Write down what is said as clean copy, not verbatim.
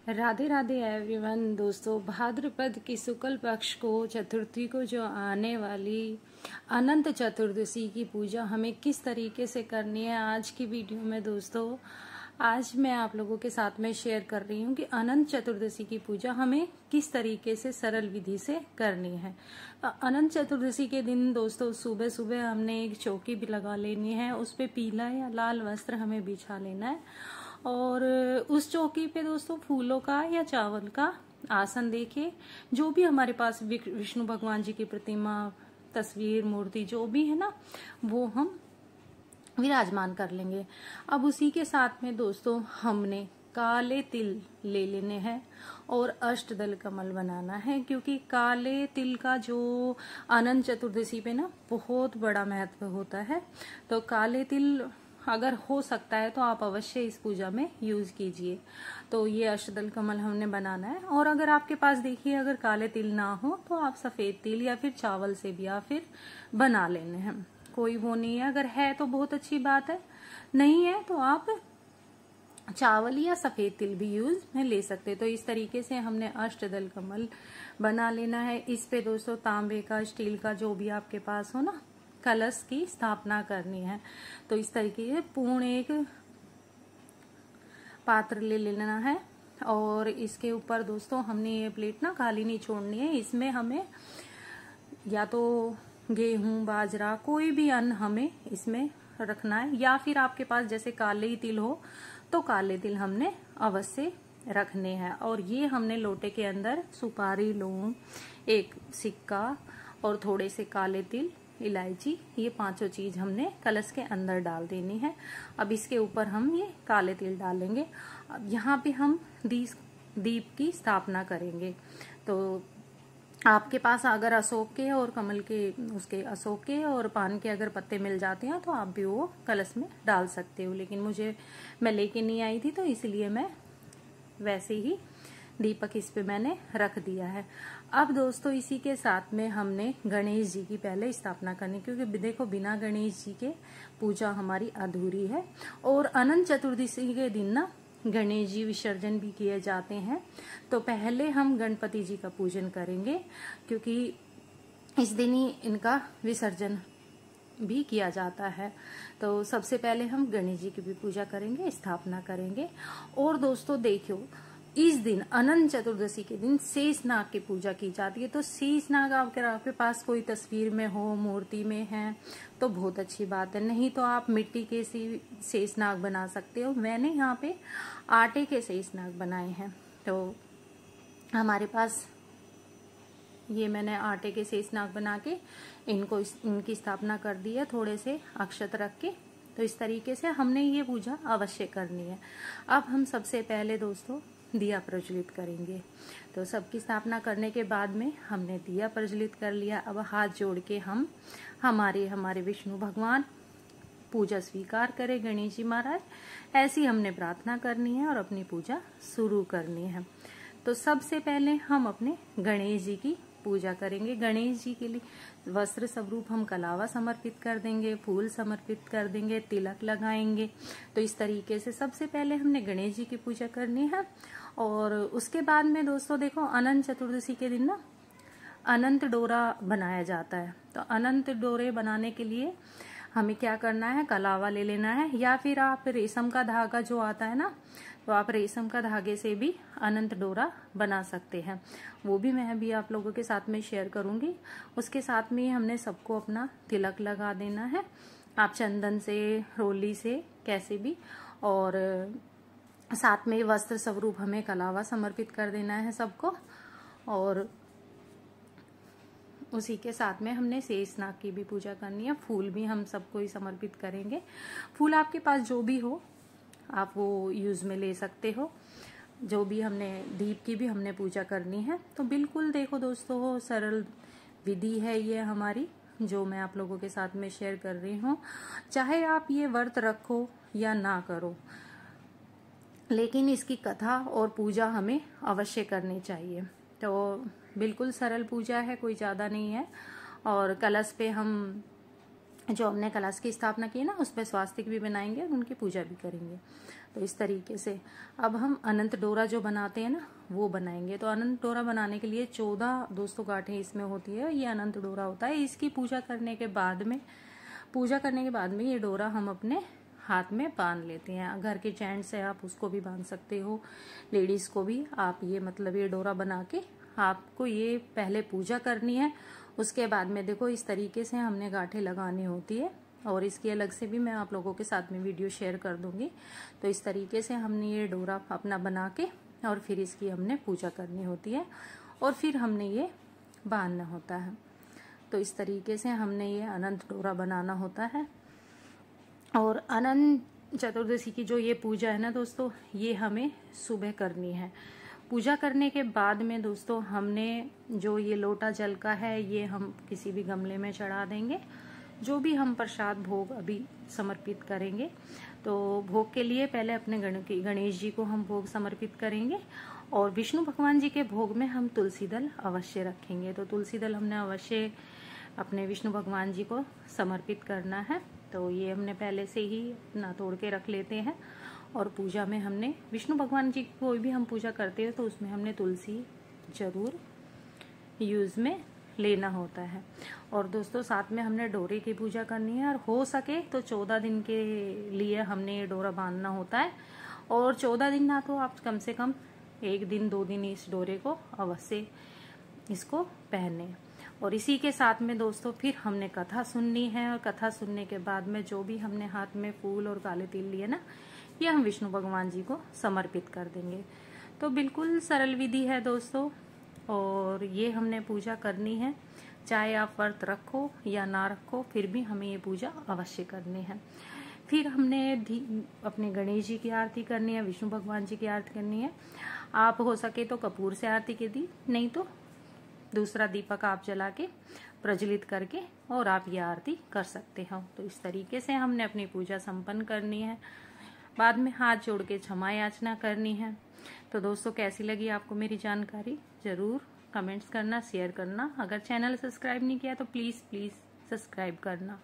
Radhe Radhe everyone. दोस्तों, भाद्रपद की शुक्ल पक्ष को चतुर्थी को जो आने वाली अनंत चतुर्दशी की पूजा हमें किस तरीके से करनी है, आज की वीडियो में दोस्तों आज मैं आप लोगों के साथ में शेयर कर रही हूँ कि अनंत चतुर्दशी की पूजा हमें किस तरीके से सरल विधि से करनी है। अनंत चतुर्दशी के दिन दोस्तों सुबह सुबह हमने एक चौकी भी लगा लेनी है, उस पे पीला या लाल वस्त्र हमें बिछा लेना है और उस चौकी पे दोस्तों फूलों का या चावल का आसन देखिए, जो भी हमारे पास विष्णु भगवान जी की प्रतिमा, तस्वीर, मूर्ति जो भी है ना, वो हम विराजमान कर लेंगे। अब उसी के साथ में दोस्तों हमने काले तिल ले लेने हैं और अष्टदल कमल बनाना है, क्योंकि काले तिल का जो अनंत चतुर्दशी पे ना बहुत बड़ा महत्व होता है। तो काले तिल अगर हो सकता है तो आप अवश्य इस पूजा में यूज कीजिए। तो ये अष्टदल कमल हमने बनाना है। और अगर आपके पास देखिए अगर काले तिल ना हो तो आप सफेद तिल या फिर चावल से भी या फिर बना लेने हैं, कोई वो नहीं है। अगर है तो बहुत अच्छी बात है, नहीं है तो आप चावल या सफेद तिल भी यूज में ले सकते। तो इस तरीके से हमने अष्टदल कमल बना लेना है। इस पे दोस्तों तांबे का, स्टील का, जो भी आपके पास हो ना, कलश की स्थापना करनी है। तो इस तरीके से पूर्ण एक पात्र ले लेना है और इसके ऊपर दोस्तों हमने ये प्लेट ना खाली नहीं छोड़नी है। इसमें हमें या तो गेहूं, बाजरा, कोई भी अन्न हमें इसमें रखना है, या फिर आपके पास जैसे काले ही तिल हो तो काले तिल हमने अवश्य रखने हैं। और ये हमने लोटे के अंदर सुपारी, लौंग, एक सिक्का और थोड़े से काले तिल, इलायची, ये पांचों चीज हमने कलश के अंदर डाल देनी है। अब इसके ऊपर हम ये काले तिल डालेंगे। अब यहाँ पे हम दीप की स्थापना करेंगे। तो आपके पास अगर अशोक के और कमल के, उसके अशोक के और पान के अगर पत्ते मिल जाते हैं तो आप भी वो कलश में डाल सकते हो, लेकिन मैं लेके नहीं आई थी तो इसलिए मैं वैसे ही दीपक इस पे मैंने रख दिया है। अब दोस्तों इसी के साथ में हमने गणेश जी की पहले स्थापना करनी, क्योंकि देखो बिना गणेश जी के पूजा हमारी अधूरी है। और अनंत चतुर्दशी के दिन ना गणेश जी विसर्जन भी किए जाते हैं। तो पहले हम गणपति जी का पूजन करेंगे, क्योंकि इस दिन ही इनका विसर्जन भी किया जाता है। तो सबसे पहले हम गणेश जी की भी पूजा करेंगे, स्थापना करेंगे। और दोस्तों देखियो, इस दिन अनंत चतुर्दशी के दिन शेषनाग की पूजा की जाती है। तो शेषनाग अगर आपके पास कोई तस्वीर में हो, मूर्ति में है तो बहुत अच्छी बात है, नहीं तो आप मिट्टी के शेषनाग बना सकते हो। मैंने यहाँ पे आटे के शेषनाग बनाए हैं। तो हमारे पास ये मैंने आटे के शेषनाग बना के इनकी स्थापना कर दी है, थोड़े से अक्षत रख के। तो इस तरीके से हमने ये पूजा अवश्य करनी है। अब हम सबसे पहले दोस्तों दिया प्रज्वलित करेंगे। तो सबकी स्थापना करने के बाद में हमने दिया प्रज्वलित कर लिया। अब हाथ जोड़ के हम हमारे विष्णु भगवान पूजा स्वीकार करें, गणेश जी महाराज, ऐसी हमने प्रार्थना करनी है और अपनी पूजा शुरू करनी है। तो सबसे पहले हम अपने गणेश जी की पूजा करेंगे। गणेश जी के लिए वस्त्र स्वरूप हम कलावा समर्पित कर देंगे, फूल समर्पित कर देंगे, तिलक लगाएंगे। तो इस तरीके से सबसे पहले हमने गणेश जी की पूजा करनी है। और उसके बाद में दोस्तों देखो अनंत चतुर्दशी के दिन ना अनंत डोरा बनाया जाता है। तो अनंत डोरे बनाने के लिए हमें क्या करना है, कलावा ले लेना है, या फिर आप रेशम का धागा जो आता है ना, तो आप रेशम का धागे से भी अनंत डोरा बना सकते हैं। वो भी मैं भी आप लोगों के साथ में शेयर करूंगी। उसके साथ में हमने सबको अपना तिलक लगा देना है, आप चंदन से, रोली से, कैसे भी। और साथ में वस्त्र स्वरूप हमें कलावा समर्पित कर देना है सबको। और उसी के साथ में हमने शेषनाग की भी पूजा करनी है। फूल भी हम सबको ही समर्पित करेंगे। फूल आपके पास जो भी हो आप वो यूज में ले सकते हो। जो भी हमने दीप की भी हमने पूजा करनी है। तो बिल्कुल देखो दोस्तों सरल विधि है ये हमारी, जो मैं आप लोगों के साथ में शेयर कर रही हूँ। चाहे आप ये व्रत रखो या ना करो, लेकिन इसकी कथा और पूजा हमें अवश्य करनी चाहिए। तो बिल्कुल सरल पूजा है, कोई ज्यादा नहीं है। और कलश पे हम जो हमने कलश की स्थापना की है ना, उस पर स्वास्तिक भी बनाएंगे और उनकी पूजा भी करेंगे। तो इस तरीके से अब हम अनंत डोरा जो बनाते हैं ना वो बनाएंगे। तो अनंत डोरा बनाने के लिए 14 दोस्तों गांठें इसमें होती है। ये अनंत डोरा होता है। इसकी पूजा करने के बाद में ये डोरा हम अपने हाथ में बांध लेते हैं। घर के जेंट्स है आप उसको भी बांध सकते हो, लेडीज को भी आप ये मतलब ये डोरा बना के आपको ये पहले पूजा करनी है। उसके बाद में देखो इस तरीके से हमने गांठें लगानी होती है और इसकी अलग से भी मैं आप लोगों के साथ में वीडियो शेयर कर दूंगी। तो इस तरीके से हमने ये डोरा अपना बना के और फिर इसकी हमने पूजा करनी होती है और फिर हमने ये बांधना होता है। तो इस तरीके से हमने ये अनंत डोरा बनाना होता है। और अनंत चतुर्दशी की जो ये पूजा है ना दोस्तों, ये हमें सुबह करनी है। पूजा करने के बाद में दोस्तों हमने जो ये लोटा जल का है ये हम किसी भी गमले में चढ़ा देंगे। जो भी हम प्रसाद भोग अभी समर्पित करेंगे, तो भोग के लिए पहले अपने गणेश जी को हम भोग समर्पित करेंगे और विष्णु भगवान जी के भोग में हम तुलसी दल अवश्य रखेंगे। तो तुलसी दल हमने अवश्य अपने विष्णु भगवान जी को समर्पित करना है। तो ये हमने पहले से ही ना तोड़ के रख लेते हैं और पूजा में हमने विष्णु भगवान जी की कोई भी हम पूजा करते हैं तो उसमें हमने तुलसी जरूर यूज में लेना होता है। और दोस्तों साथ में हमने डोरे की पूजा करनी है और हो सके तो 14 दिन के लिए हमने ये डोरा बांधना होता है। और 14 दिन ना तो आप कम से कम 1 दिन 2 दिन इस डोरे को अवश्य इसको पहने। और इसी के साथ में दोस्तों फिर हमने कथा सुननी है और कथा सुनने के बाद में जो भी हमने हाथ में फूल और काले तिल लिए ना, ये हम विष्णु भगवान जी को समर्पित कर देंगे। तो बिल्कुल सरल विधि है दोस्तों और ये हमने पूजा करनी है। चाहे आप व्रत रखो या ना रखो, फिर भी हमें ये पूजा अवश्य करनी है। फिर हमने अपने गणेश जी की आरती करनी है, विष्णु भगवान जी की आरती करनी है। आप हो सके तो कपूर से आरती की दी, नहीं तो दूसरा दीपक आप जला के प्रज्वलित करके और आप ये आरती कर सकते हो। तो इस तरीके से हमने अपनी पूजा संपन्न करनी है। बाद में हाथ जोड़ के क्षमा याचना करनी है। तो दोस्तों कैसी लगी आपको मेरी जानकारी, जरूर कमेंट्स करना, शेयर करना। अगर चैनल सब्सक्राइब नहीं किया तो प्लीज सब्सक्राइब करना।